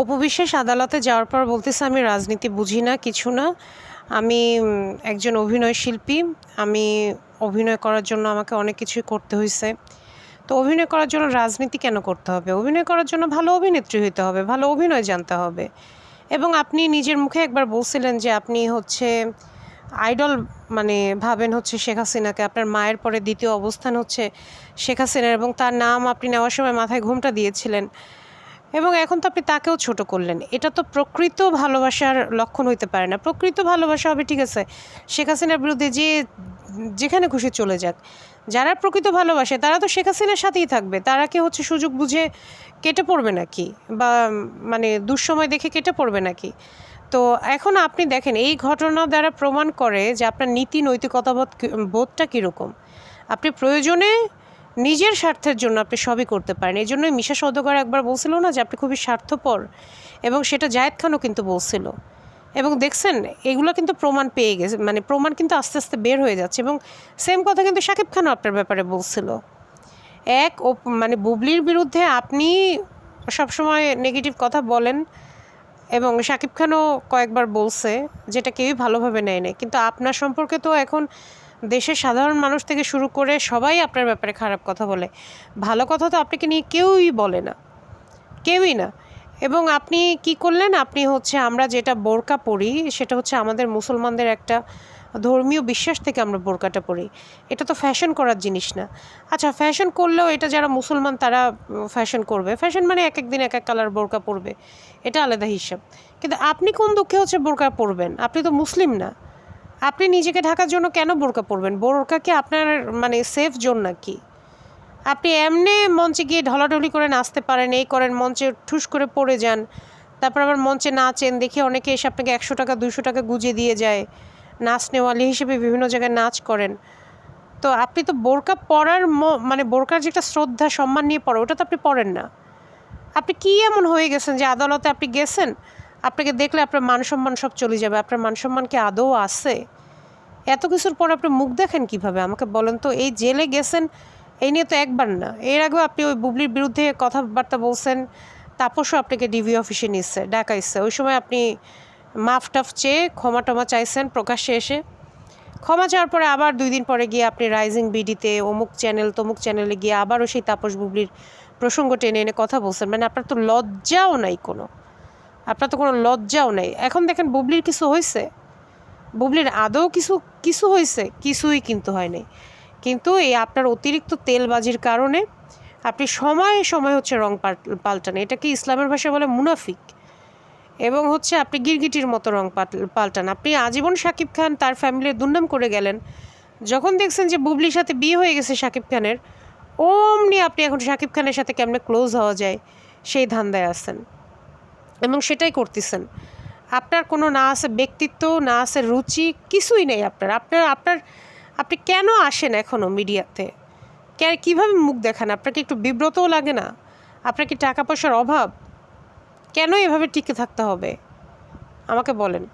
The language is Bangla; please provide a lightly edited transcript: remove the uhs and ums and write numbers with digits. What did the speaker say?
অপু বিশ্বাস আদালতে যাওয়ার পর বলতেছে আমি রাজনীতি বুঝি না, কিছু না। আমি একজন অভিনয় শিল্পী। আমি অভিনয় করার জন্য আমাকে অনেক কিছুই করতে হয়েছে। তো অভিনয় করার জন্য রাজনীতি কেন করতে হবে? অভিনয় করার জন্য ভালো অভিনেত্রী হইতে হবে, ভালো অভিনয় জানতে হবে। এবং আপনি নিজের মুখে একবার বলছিলেন যে আপনি হচ্ছে আইডল মানে ভাবেন হচ্ছে শেখ হাসিনাকে। আপনার মায়ের পরে দ্বিতীয় অবস্থান হচ্ছে শেখ হাসিনার এবং তার নাম আপনি নেওয়ার সময় মাথায় ঘোমটা দিয়েছিলেন। এবং এখন তো আপনি তাকেও ছোট করলেন। এটা তো প্রকৃত ভালোবাসার লক্ষণ হইতে পারে না। প্রকৃত ভালোবাসা হবে ঠিক আছে শেখ হাসিনার বিরুদ্ধে যে যেখানে খুশি চলে যাক। যারা প্রকৃত ভালোবাসে তারা তো শেখ হাসিনার সাথেই থাকবে। তারা কি হচ্ছে সুযোগ বুঝে কেটে পড়বে নাকি, বা মানে দুঃসময় দেখে কেটে পড়বে নাকি? তো এখন আপনি দেখেন এই ঘটনা দ্বারা প্রমাণ করে যে আপনার নীতি বোধটা কীরকম। আপনি প্রয়োজনে নিজের স্বার্থের জন্য আপনি সবই করতে পারেন। এই জন্যই মিশা সওদাগর একবার বলছিল না যে আপনি খুবই স্বার্থপর, এবং সেটা জায়েদ খানও কিন্তু বলছিল। এবং দেখছেন এগুলো কিন্তু প্রমাণ পেয়ে গেছে, মানে প্রমাণ কিন্তু আস্তে আস্তে বের হয়ে যাচ্ছে। এবং সেম কথা কিন্তু শাকিব খানও আপনার ব্যাপারে বলছিল। মানে বুবলির বিরুদ্ধে আপনি সবসময় নেগেটিভ কথা বলেন, এবং শাকিব খানও কয়েকবার বলছে, যেটা কেউই ভালোভাবে নেয় না। কিন্তু আপনার সম্পর্কে তো এখন দেশের সাধারণ মানুষ থেকে শুরু করে সবাই আপনার ব্যাপারে খারাপ কথা বলে। ভালো কথা তো আপনাকে নিয়ে কেউই বলে না, কেউই না। এবং আপনি কি করলেন, আপনি হচ্ছে আমরা যেটা বোরকা পরি সেটা হচ্ছে আমাদের মুসলমানদের একটা ধর্মীয় বিশ্বাস থেকে আমরা বোরকাটা পরি। এটা তো ফ্যাশন করার জিনিস না। আচ্ছা, ফ্যাশন করলেও এটা যারা মুসলমান তারা ফ্যাশন করবে। ফ্যাশন মানে এক এক দিন এক এক কালার বোরকা পরবে, এটা আলাদা হিসাব। কিন্তু আপনি কোন দুঃখে হচ্ছে বোরকা পরবেন? আপনি তো মুসলিম না। আপনি নিজেকে ঢাকার জন্য কেন বোরকা পরবেন? বোরকা কি আপনার মানে সেফ জোন নাকি? আপনি এমনি মঞ্চে গিয়ে ঢলাঢলি করে নাচতে পারেন, এই করেন, মঞ্চে ঠুস করে পড়ে যান, তারপর আবার মঞ্চে নাচেন, দেখি অনেকে এসে আপনাকে 100 টাকা 200 টাকা গুঁজে দিয়ে যায়। নাচ নেওয়ালি হিসেবে বিভিন্ন জায়গায় নাচ করেন। তো আপনি তো বোরকা পরার মানে বোরকার যে একটা শ্রদ্ধা সম্মান নিয়ে পড়া, ওটা তো আপনি পড়েন না। আপনি কী এমন হয়ে গেছেন যে আদালতে আপনি গেছেন, আপনাকে দেখলে আপনার মান সম্মান সব চলে যাবে? আপনার মান সম্মান কি আদৌ আছে? এত কিছুর পর আপনি মুখ দেখেন কিভাবে আমাকে বলেন তো? এই জেলে গেছেন এই নিয়ে তো একবার না, এর আগেও আপনি ওই বুবলির বিরুদ্ধে কথাবার্তা বলছেন। তাপসও আপনাকে ডিবি অফিসে নিচ্ছে, ডাকাইছে। ওই সময় আপনি মাফ টাফ চেয়ে ক্ষমা টমা চাইছেন প্রকাশ্যে এসে। ক্ষমা চাওয়ার পরে আবার 2 দিন পরে গিয়ে আপনি রাইজিং বিডিতে অমুক চ্যানেল তমুক চ্যানেলে গিয়ে আবারও সেই তাপস বুবলির প্রসঙ্গ টেনে এনে কথা বলছেন। মানে আপনার তো লজ্জাও নাই কোনো, আপনার তো কোনো লজ্জাও নাই। এখন দেখেন বুবলির কিছু হয়েছে? বুবলির আদৌ কিছু হয়েছে? কিছুই কিন্তু হয় নাই। কিন্তু এই আপনার অতিরিক্ত তেলবাজির কারণে আপনি সময়ে সময় হচ্ছে রং পাল্টান। এটাকে ইসলামের ভাষায় বলে মুনাফিক। এবং হচ্ছে আপনি গিরগিটির মতো রং পাল্টান। আপনি আজীবন শাকিব খান তার ফ্যামিলির দুর্নাম করে গেলেন। যখন দেখছেন যে বুবলির সাথে বিয়ে হয়ে গেছে শাকিব খানের, অমনি আপনি এখন শাকিব খানের সাথে কেমনে ক্লোজ হওয়া যায় সেই ধান্দায় আছেন, এবং সেটাই করতেছেন। আপনার কোনো না আছে ব্যক্তিত্ব, না আছে রুচি, কিছুই নেই আপনার। আপনি কেন আসেন এখনও মিডিয়াতে? কীভাবে মুখ দেখান? আপনাকে একটু বিব্রতও লাগে না? আপনার কি টাকা পয়সার অভাব? কেন এভাবে টিকে থাকতে হবে আমাকে বলেন।